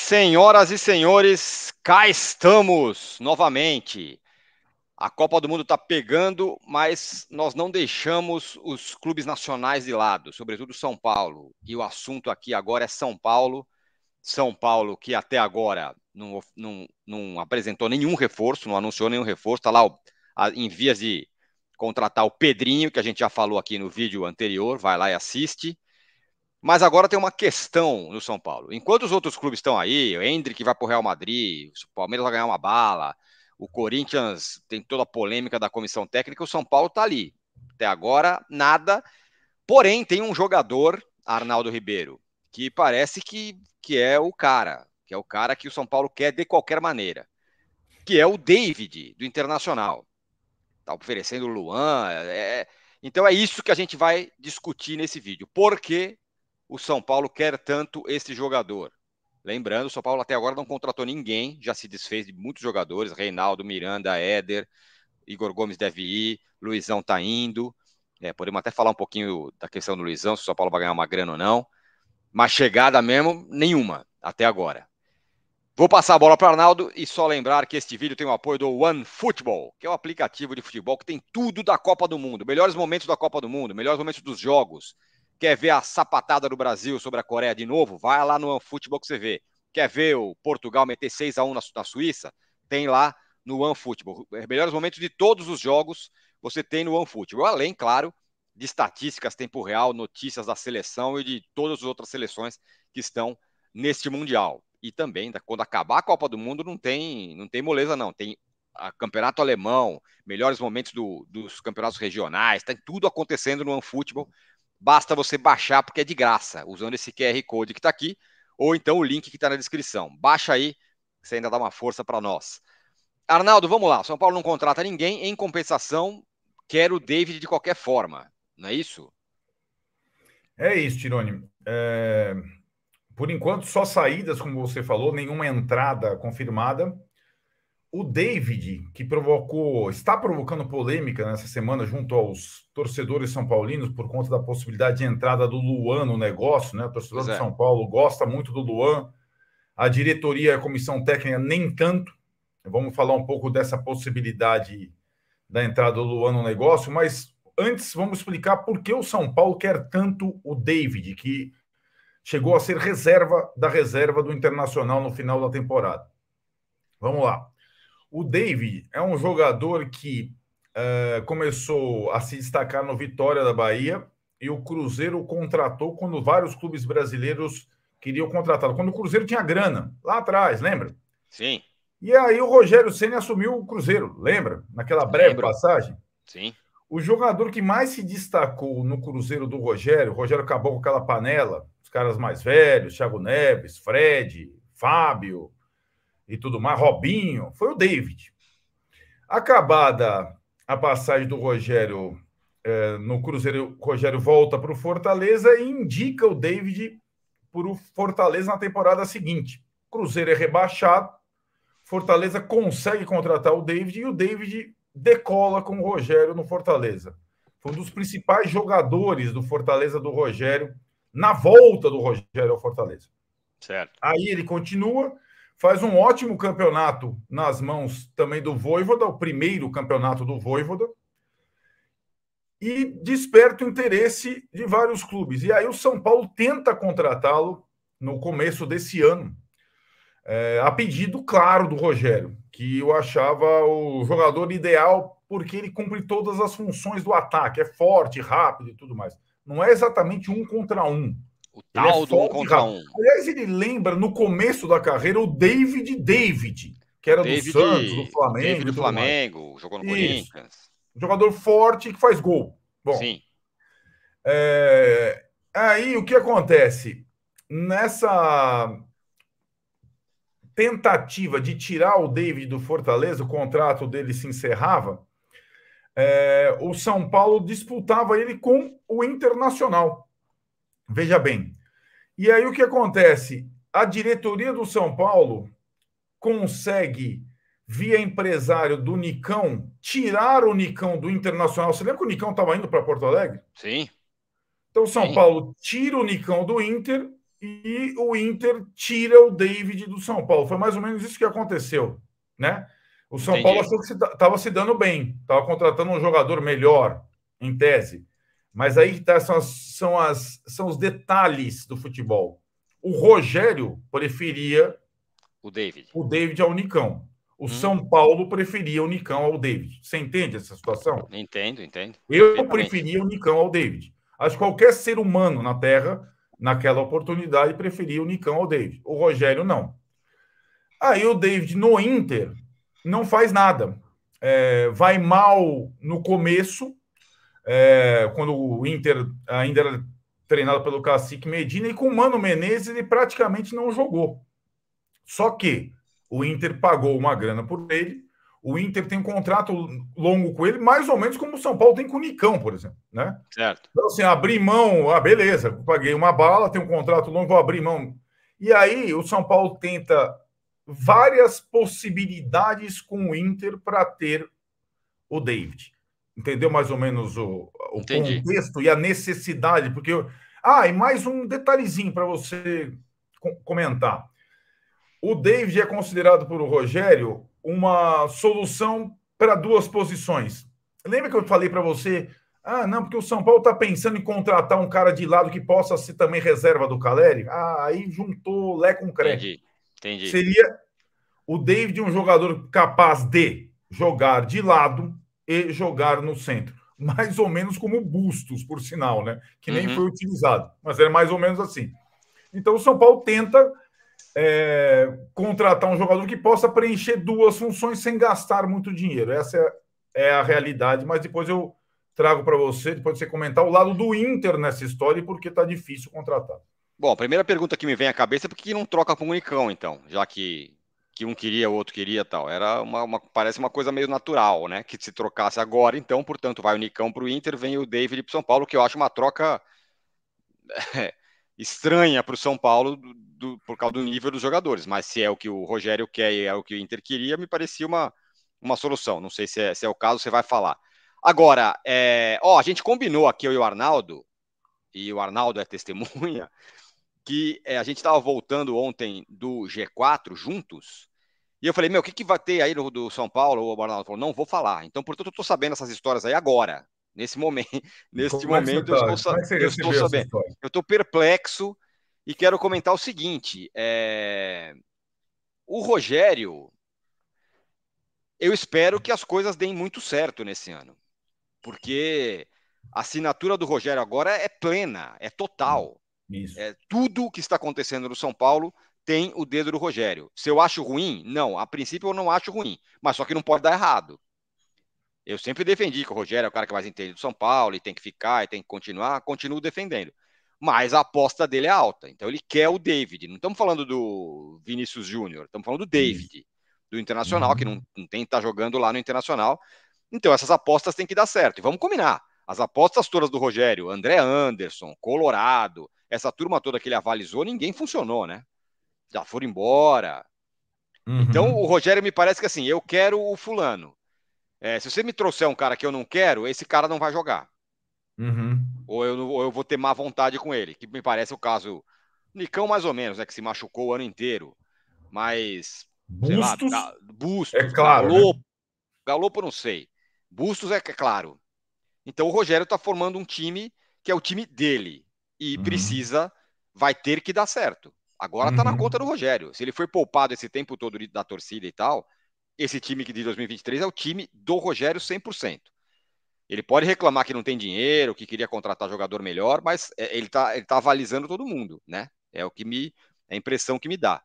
Senhoras e senhores, cá estamos novamente. A Copa do Mundo está pegando, mas nós não deixamos os clubes nacionais de lado, sobretudo São Paulo. E o assunto aqui agora é São Paulo. São Paulo que até agora não apresentou nenhum reforço, não anunciou nenhum reforço, está lá em vias de contratar o Pedrinho, que a gente já falou aqui no vídeo anterior, vai lá e assiste. Mas agora tem uma questão no São Paulo. Enquanto os outros clubes estão aí, o Endrick vai para o Real Madrid, o Palmeiras vai ganhar uma bala, o Corinthians tem toda a polêmica da comissão técnica, o São Paulo está ali. Até agora, nada. Porém, tem um jogador, Arnaldo Ribeiro, que parece que é o cara, que o São Paulo quer de qualquer maneira, que é o David, do Internacional. Está oferecendo o Luan. Então é isso que a gente vai discutir nesse vídeo. Por que o São Paulo quer tanto esse jogador? Lembrando, o São Paulo até agora não contratou ninguém, já se desfez de muitos jogadores, Reinaldo, Miranda, Éder, Igor Gomes deve ir, Luizão tá indo. Podemos até falar um pouquinho da questão do Luizão, se o São Paulo vai ganhar uma grana ou não. Mas chegada mesmo, nenhuma, até agora. Vou passar a bola para o Arnaldo e só lembrar que este vídeo tem o apoio do OneFootball, que é um aplicativo de futebol que tem tudo da Copa do Mundo, melhores momentos da Copa do Mundo, melhores momentos dos jogos. Quer ver a sapatada do Brasil sobre a Coreia de novo? Vai lá no OneFootball que você vê. Quer ver o Portugal meter 6-1 na Suíça? Tem lá no OneFootball. Melhores momentos de todos os jogos você tem no OneFootball. Além, claro, de estatísticas, tempo real, notícias da seleção e de todas as outras seleções que estão neste Mundial. E também, quando acabar a Copa do Mundo, não tem moleza, não. Tem campeonato alemão, melhores momentos dos campeonatos regionais, tem tudo acontecendo no OneFootball. Basta você baixar, porque é de graça, usando esse QR Code que está aqui, ou então o link que está na descrição. Baixa aí, você ainda dá uma força para nós. Arnaldo, vamos lá. São Paulo não contrata ninguém, em compensação, quer o David de qualquer forma, não é isso? É isso, Tirone. Por enquanto, só saídas, como você falou, nenhuma entrada confirmada. O David, que está provocando polêmica nessa semana junto aos torcedores são paulinos por conta da possibilidade de entrada do Luan no negócio, né? O torcedor de São Paulo gosta muito do Luan, a diretoria e a comissão técnica nem tanto. Vamos falar um pouco dessa possibilidade da entrada do Luan no negócio, mas antes vamos explicar por que o São Paulo quer tanto o David, que chegou a ser reserva do Internacional no final da temporada. Vamos lá. O David é um jogador que começou a se destacar no Vitória da Bahia e o Cruzeiro o contratou quando vários clubes brasileiros queriam contratá-lo. Quando o Cruzeiro tinha grana, lá atrás, lembra? Sim. E aí o Rogério Ceni assumiu o Cruzeiro, lembra? Naquela breve passagem. Sim. O jogador que mais se destacou no Cruzeiro do Rogério, o Rogério acabou com aquela panela, os caras mais velhos, Thiago Neves, Fred, Fábio e tudo mais, Robinho, foi o David. Acabada a passagem do Rogério no Cruzeiro, o Rogério volta para o Fortaleza e indica o David para o Fortaleza na temporada seguinte. O Cruzeiro é rebaixado, Fortaleza consegue contratar o David e o David decola com o Rogério no Fortaleza. Foi um dos principais jogadores do Fortaleza do Rogério na volta do Rogério ao Fortaleza. Certo. Aí ele continua, faz um ótimo campeonato nas mãos também do Vojvoda, o primeiro campeonato do Vojvoda, e desperta o interesse de vários clubes. E aí o São Paulo tenta contratá-lo no começo desse ano, a pedido, claro, do Rogério, que eu achava o jogador ideal porque ele cumpre todas as funções do ataque, é forte, rápido e tudo mais. Não é exatamente 1 contra 1. O tal do 1 contra 1. Aliás, ele lembra, no começo da carreira, o David, que era do Santos, do Flamengo. David do Flamengo, jogou no Corinthians. Um jogador forte que faz gol. Bom, sim. Aí o que acontece? Nessa tentativa de tirar o David do Fortaleza, o contrato dele se encerrava, o São Paulo disputava ele com o Internacional. Veja bem. E aí o que acontece? A diretoria do São Paulo consegue, via empresário do Nicão, tirar o Nicão do Internacional. Você lembra que o Nicão estava indo para Porto Alegre? Sim. Então o São Paulo tira o Nicão do Inter e o Inter tira o David do São Paulo. Foi mais ou menos isso que aconteceu, né? O São Paulo Entendi. achou que estava se dando bem, estava contratando um jogador melhor, em tese. Mas aí tá, são os detalhes do futebol. O Rogério preferia O David. o David ao Nicão. O Hum, São Paulo preferia o Nicão ao David. Você entende essa situação? entendo. Eu Perfeitamente. preferia o Nicão ao David. Acho que qualquer ser humano na Terra, naquela oportunidade, preferia o Nicão ao David. O Rogério não. Aí o David no Inter não faz nada. Vai mal no começo, quando o Inter ainda era treinado pelo Cacique Medina, e com o Mano Menezes ele praticamente não jogou. Só que o Inter pagou uma grana por ele, o Inter tem um contrato longo com ele, mais ou menos como o São Paulo tem com o Nicão, por exemplo, né? Certo. Então, assim, abrir mão, beleza, paguei uma bala, tenho um contrato longo, vou abrir mão. E aí o São Paulo tenta várias possibilidades com o Inter para ter o David. Entendeu mais ou menos o Entendi. contexto e a necessidade? Porque. E mais um detalhezinho para você comentar. O David é considerado por o Rogério uma solução para duas posições. Lembra que eu falei para você? Não, porque o São Paulo está pensando em contratar um cara de lado que possa ser também reserva do Caleri. Aí juntou Lé com Cré. Entendi. Seria o David um jogador capaz de jogar de lado e jogar no centro. Mais ou menos como o Bustos, por sinal, né? Que nem Uhum. foi utilizado, mas era mais ou menos assim. Então o São Paulo tenta contratar um jogador que possa preencher duas funções sem gastar muito dinheiro. Essa é a realidade, mas depois eu trago para você, depois de você comentar o lado do Inter nessa história e porque está difícil contratar. Bom, a primeira pergunta que me vem à cabeça é por que não troca com o Nicão, então, já que um queria, o outro queria e tal. Era parece uma coisa meio natural, né? Que se trocasse agora, então, portanto, vai o Nicão para o Inter, vem o David para o São Paulo, que eu acho uma troca estranha para o São Paulo por causa do nível dos jogadores. Mas se é o que o Rogério quer e é o que o Inter queria, me parecia uma solução. Não sei se é o caso, você vai falar. Agora, a gente combinou aqui, eu e o Arnaldo, e o Arnaldo é testemunha, que a gente estava voltando ontem do G4 juntos, e eu falei, o que vai ter aí do São Paulo? O Arnaldo falou, não vou falar. Então, portanto, eu estou sabendo essas histórias aí agora. Nesse momento, neste Como é que você momento tá? Como é que você eu estou recebeu essa sabendo. história? Eu estou perplexo e quero comentar o seguinte: o Rogério, eu espero que as coisas deem muito certo nesse ano, porque a assinatura do Rogério agora é plena, é total. Isso. Tudo que está acontecendo no São Paulo tem o dedo do Rogério. Se eu acho ruim, não. A princípio eu não acho ruim, mas só que não pode dar errado. Eu sempre defendi que o Rogério é o cara que mais entende do São Paulo e tem que ficar e tem que continuar, continuo defendendo. Mas a aposta dele é alta, então ele quer o David. Não estamos falando do Vinícius Júnior, estamos falando do Isso. David, do Internacional, que não, Uhum. não tem que estar jogando lá no Internacional. Então essas apostas têm que dar certo. E vamos combinar. As apostas todas do Rogério, André Anderson, Colorado, essa turma toda que ele avalizou, ninguém funcionou, né? Já foram embora. Então o Uhum. Rogério me parece que assim, eu quero o fulano. Se você me trouxer um cara que eu não quero, esse cara não vai jogar. Uhum. Ou eu vou ter má vontade com ele, que me parece o caso. Nicão, mais ou menos, né? Que se machucou o ano inteiro. Mas, sei lá, Bustos, é Bustos, claro, né? Galopo não sei. Bustos é claro. Então o Rogério está formando um time que é o time dele. E Uhum. vai ter que dar certo. Agora está na conta do Uhum. Rogério. Se ele foi poupado esse tempo todo da torcida e tal, esse time que de 2023 é o time do Rogério 100%. Ele pode reclamar que não tem dinheiro, que queria contratar jogador melhor, mas ele tá avalizando todo mundo, né? É a impressão que me dá.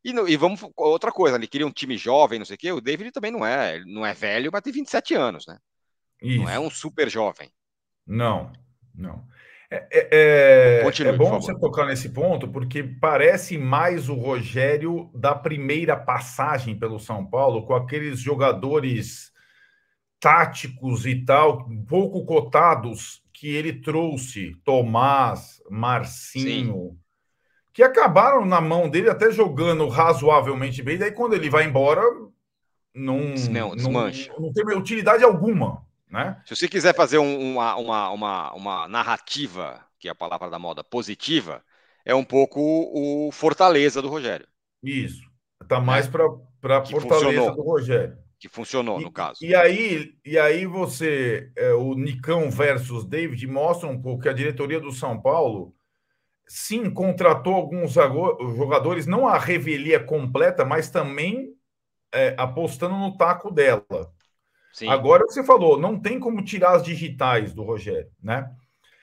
E vamos outra coisa, ele queria um time jovem, não sei o quê. O David também não é velho, mas tem 27 anos, né? Não é Isso. um super jovem. Não, não. É Continue, por bom favor. você tocar nesse ponto, porque parece mais o Rogério da primeira passagem pelo São Paulo, com aqueles jogadores táticos e tal, pouco cotados, que ele trouxe, Tomás, Sim, Marcinho, que acabaram na mão dele até jogando razoavelmente bem, daí quando ele vai embora, não, não, desmancha. não tem utilidade alguma, né? Se você quiser fazer uma narrativa, que é a palavra da moda, positiva, é um pouco o Fortaleza do Rogério, Isso. Está né? mais para a Que Fortaleza funcionou, do Rogério. que funcionou no caso. E aí você, o Nicão versus David mostra um pouco que a diretoria do São Paulo, sim, contratou alguns jogadores, não a revelia completa, mas também apostando no taco dela. Sim, Agora você falou, não tem como tirar as digitais do Rogério, né?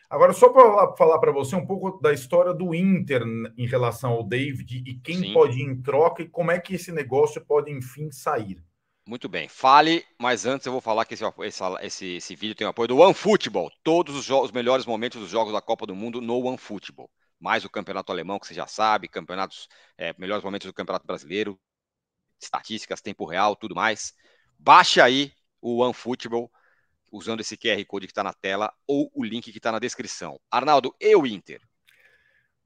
Agora, só para falar para você um pouco da história do Inter em relação ao David e quem sim. pode ir em troca e como é que esse negócio pode, enfim, sair. Muito bem. Fale, mas antes eu vou falar que esse vídeo tem o apoio do OneFootball. Todos os melhores momentos dos jogos da Copa do Mundo no OneFootball. Mais o campeonato alemão, que você já sabe, melhores momentos do campeonato brasileiro, estatísticas, tempo real, tudo mais. Baixe aí o OneFootball usando esse QR Code que está na tela ou o link que está na descrição. Arnaldo, e o Inter?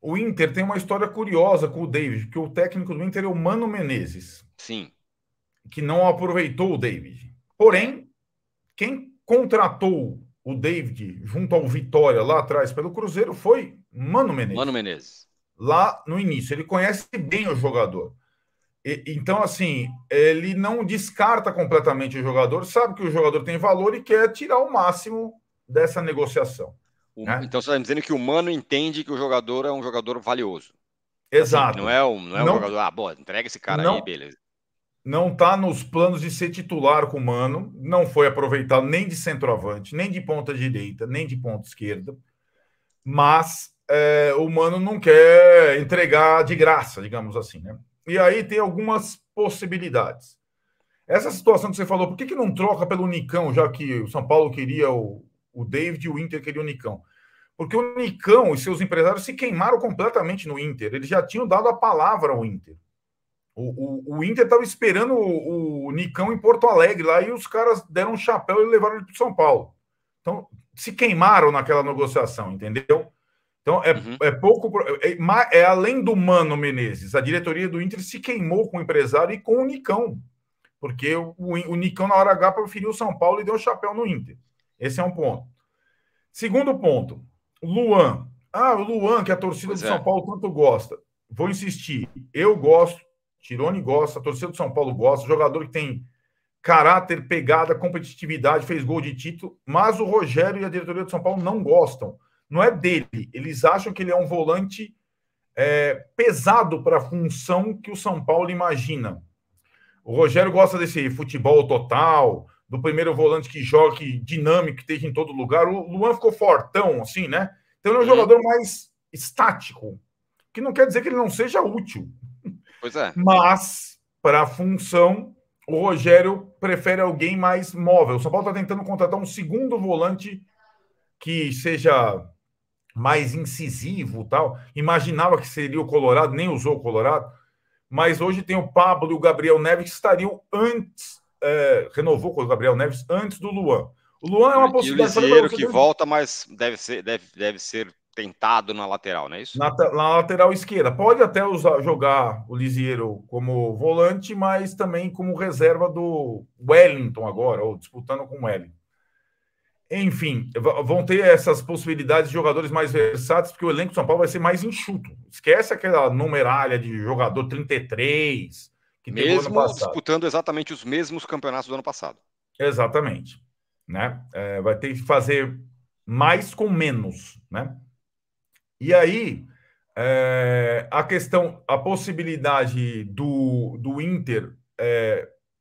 O Inter tem uma história curiosa com o David, que o técnico do Inter é o Mano Menezes, Sim. que não aproveitou o David. É. Porém, quem contratou o David junto ao Vitória lá atrás pelo Cruzeiro foi Mano Mano Menezes. Menezes. Lá no início, ele conhece bem o jogador. Então, assim, ele não descarta completamente o jogador, sabe que o jogador tem valor e quer tirar o máximo dessa negociação. Né? Então você está dizendo que o Mano entende que o jogador é um jogador valioso. Assim, que não Exato. é um Não, jogador, boa, entrega esse cara aí, não, beleza. não está nos planos de ser titular com o Mano, não foi aproveitado nem de centroavante, nem de ponta direita, nem de ponta esquerda, mas o Mano não quer entregar de graça, digamos assim. Né? E aí tem algumas possibilidades. Essa situação que você falou, por que não troca pelo Nicão, já que o São Paulo queria o David e o Inter queria o Nicão? Porque o Nicão e seus empresários se queimaram completamente no Inter. Eles já tinham dado a palavra ao Inter. O Inter estava esperando o Nicão em Porto Alegre lá e os caras deram um chapéu e levaram ele para o São Paulo. Então, se queimaram naquela negociação, entendeu? Então, é pouco. É além do Mano Menezes, a diretoria do Inter se queimou com o empresário e com o Nicão. Porque o Nicão, na hora H, preferiu o São Paulo e deu um chapéu no Inter. Esse é um ponto. Segundo ponto, Luan. O Luan, que a torcida Pois do São é. Paulo tanto gosta. Vou insistir. Eu gosto, Tirone gosta, a torcida do São Paulo gosta, jogador que tem caráter, pegada, competitividade, fez gol de título, mas o Rogério e a diretoria do São Paulo não gostam. Não é dele. Eles acham que ele é um volante pesado para a função que o São Paulo imagina. O Rogério gosta desse futebol total, do primeiro volante que joga, que dinâmico, que esteja em todo lugar. O Luan ficou fortão, assim, né? Então ele é um jogador mais estático, que não quer dizer que ele não seja útil. Pois é. Mas, para a função, o Rogério prefere alguém mais móvel. O São Paulo está tentando contratar um segundo volante que seja mais incisivo, tal. Imaginava que seria o Colorado, nem usou o Colorado. Mas hoje tem o Pablo e o Gabriel Neves que estariam antes, renovou com o Gabriel Neves antes do Luan. O Luan é uma E o possibilidade. Falei para Lisieiro você que volta, mas deve ser tentado na lateral, não é isso? na lateral esquerda. Pode até jogar o Lisieiro como volante, mas também como reserva do Wellington agora, ou disputando com o Wellington. Enfim, vão ter essas possibilidades de jogadores mais versáteis, porque o elenco do São Paulo vai ser mais enxuto. Esquece aquela numeralha de jogador 33 que teve o ano Mesmo passado. disputando exatamente os mesmos campeonatos do ano passado. Exatamente. Né? Vai ter que fazer mais com menos. Né? E aí, a possibilidade do Inter,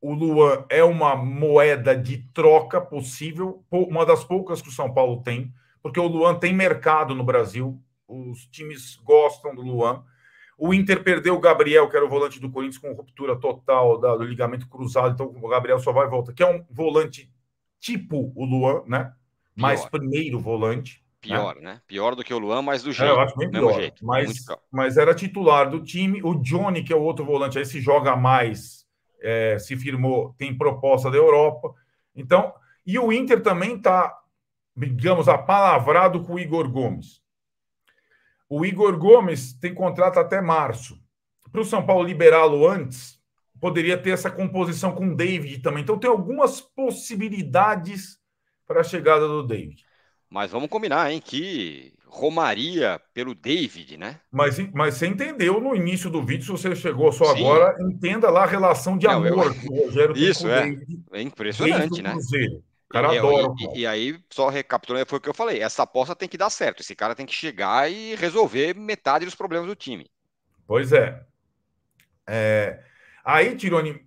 o Luan é uma moeda de troca possível, uma das poucas que o São Paulo tem, porque o Luan tem mercado no Brasil, os times gostam do Luan. O Inter perdeu o Gabriel, que era o volante do Corinthians, com ruptura total do ligamento cruzado, então o Gabriel só vai e volta, que é um volante tipo o Luan, né? Mais Pior. primeiro volante. Pior, né? Pior do que o Luan, mas do Eu jeito. acho bem Do mesmo pior. jeito. Muito pior. Mas era titular do time. O Johnny, que é o outro volante, aí se joga mais, se firmou, tem proposta da Europa. Então, e o Inter também está, digamos, apalavrado com o Igor Gomes. O Igor Gomes tem contrato até março. Para o São Paulo liberá-lo antes, poderia ter essa composição com o David também. Então, tem algumas possibilidades para a chegada do David. Mas vamos combinar, hein? Que Romaria pelo David, né? Mas você entendeu no início do vídeo, se você chegou só Sim. agora, entenda lá a relação de Não, amor que o Rogério tem com Isso o é. David É desde impressionante, o né? Cruzeiro. O cara adora o cara. E aí, só recapitulando, foi o que eu falei. Essa aposta tem que dar certo. Esse cara tem que chegar e resolver metade dos problemas do time. Pois é. Aí, Tironi,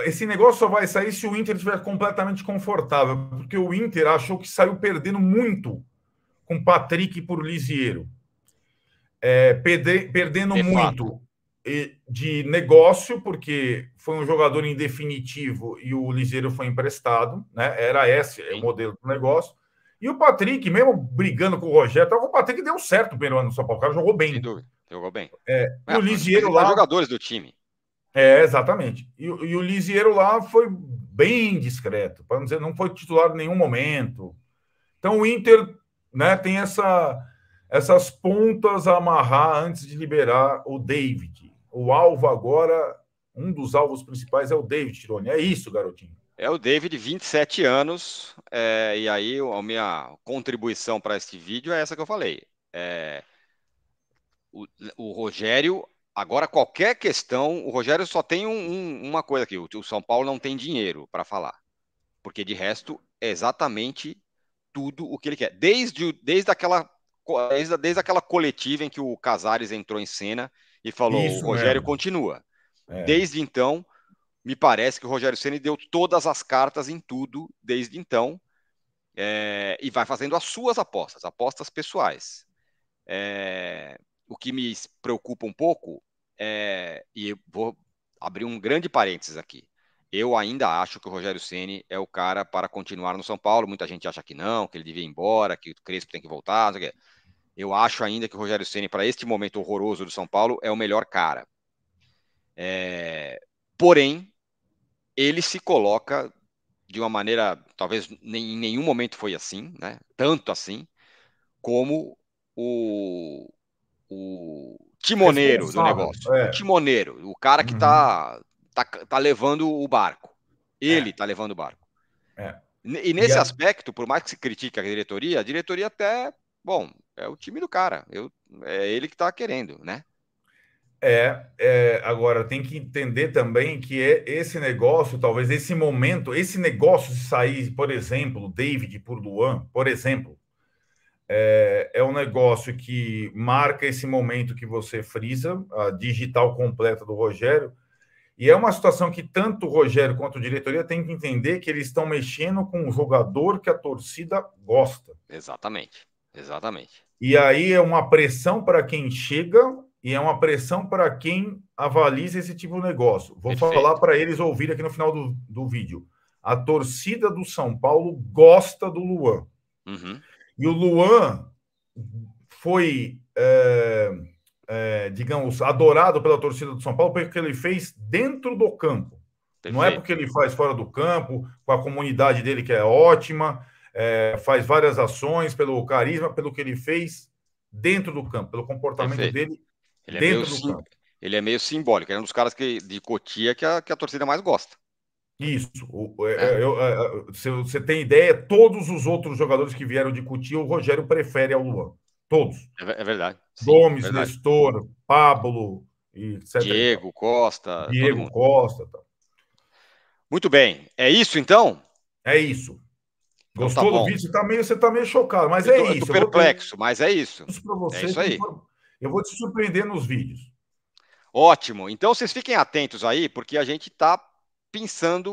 esse negócio só vai sair se o Inter estiver completamente confortável, porque o Inter achou que saiu perdendo muito com Patrick por Lisiero. Perdendo De fato. muito de negócio, porque foi um jogador em definitivo e o Liseiro foi emprestado, né? Era esse o Sim, modelo do negócio. E o Patrick, mesmo brigando com o Rogério, o Patrick deu certo o primeiro ano no São Paulo, o cara jogou sem bem. dúvida. Jogou bem. E o Foi um dos Liseiro principais lá, jogadores do time. exatamente. E o Liseiro lá foi bem discreto, para não dizer, não foi titular em nenhum momento. Então o Inter, né, tem essas pontas a amarrar antes de liberar o David. O alvo agora, um dos alvos principais é o David, Tironi. É isso, garotinho. É o David, 27 anos. E aí, a minha contribuição para este vídeo é essa que eu falei. É, o, o Rogério, agora qualquer questão, o Rogério só tem uma coisa aqui: o São Paulo não tem dinheiro para falar. Porque de resto, é exatamente tudo o que ele quer. Desde aquela coletiva em que o Casares entrou em cena e falou: o Isso Rogério mesmo. continua. É. Desde então, me parece que o Rogério Ceni deu todas as cartas em tudo desde então, e vai fazendo as suas apostas, apostas pessoais. O que me preocupa um pouco e vou abrir um grande parênteses aqui. Eu ainda acho que o Rogério Ceni é o cara para continuar no São Paulo. Muita gente acha que não, que ele devia ir embora, que o Crespo tem que voltar. Não sei o quê. Eu acho ainda que o Rogério Ceni, para este momento horroroso do São Paulo, é o melhor cara. Porém, ele se coloca de uma maneira, talvez em nenhum momento foi assim, né? Tanto assim, como o timoneiro do Responsável. negócio. O timoneiro, o cara que Uhum. tá levando o barco. Ele É. tá levando o barco. É. E E nesse a, aspecto, por mais que se critique a diretoria até, bom, é o time do cara. É ele que tá querendo, né? agora tem que entender também que esse negócio, talvez esse momento, esse negócio de sair, por exemplo, David por Luan, por exemplo, é um negócio que marca esse momento que você frisa, a digital completa do Rogério, e é uma situação que tanto o Rogério quanto a diretoria têm que entender que eles estão mexendo com um jogador que a torcida gosta. Exatamente. Exatamente. E aí é uma pressão para quem chega e é uma pressão para quem avaliza esse tipo de negócio. Vou falar Perfeito. para eles ouvirem aqui no final do vídeo. A torcida do São Paulo gosta do Luan. Uhum. E o Luan foi, digamos, adorado pela torcida do São Paulo porque ele fez dentro do campo. Não é porque Perfeito. ele faz fora do campo, com a comunidade dele que é ótima, faz várias ações pelo carisma, pelo que ele fez dentro do campo, pelo comportamento Perfeito. dele Ele é meio, dentro do sim, campo. ele é meio simbólico. Ele é um dos caras de Cotia que a torcida mais gosta, Isso. né? Se você tem ideia, todos os outros jogadores que vieram de Cotia, o Rogério prefere ao Luan. Todos. É verdade. Sim, é Gomes, verdade. Nestor, Pablo, e etc. E tal. Diego, Costa, todo Diego mundo. Costa. Tal. Muito bem. É isso então? É isso. Então tá Gostou do bom. vídeo? Você tá meio chocado, mas é Eu tô isso. Eu vou ter perplexo, mas é isso. isso para É você isso que aí. eu vou te surpreender nos vídeos. Ótimo. Então vocês fiquem atentos aí, porque a gente tá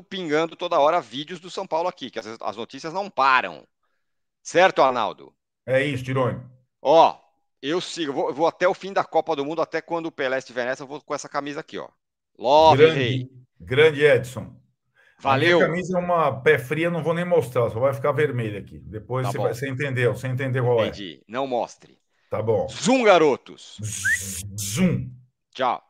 pingando toda hora vídeos do São Paulo aqui, que as notícias não param. Certo, Arnaldo? É isso, Tirone. Ó, eu sigo, eu vou até o fim da Copa do Mundo, até quando o Pelé estiver nessa, eu vou com essa camisa aqui, ó. Love, rei. Grande, grande Edson. A minha Valeu. camisa é uma pé fria, não vou nem mostrar, só vai ficar vermelha aqui. Depois Tá bom. você entendeu qual é. Entendi. Não mostre. Tá bom. Zoom, garotos. Zoom. Tchau.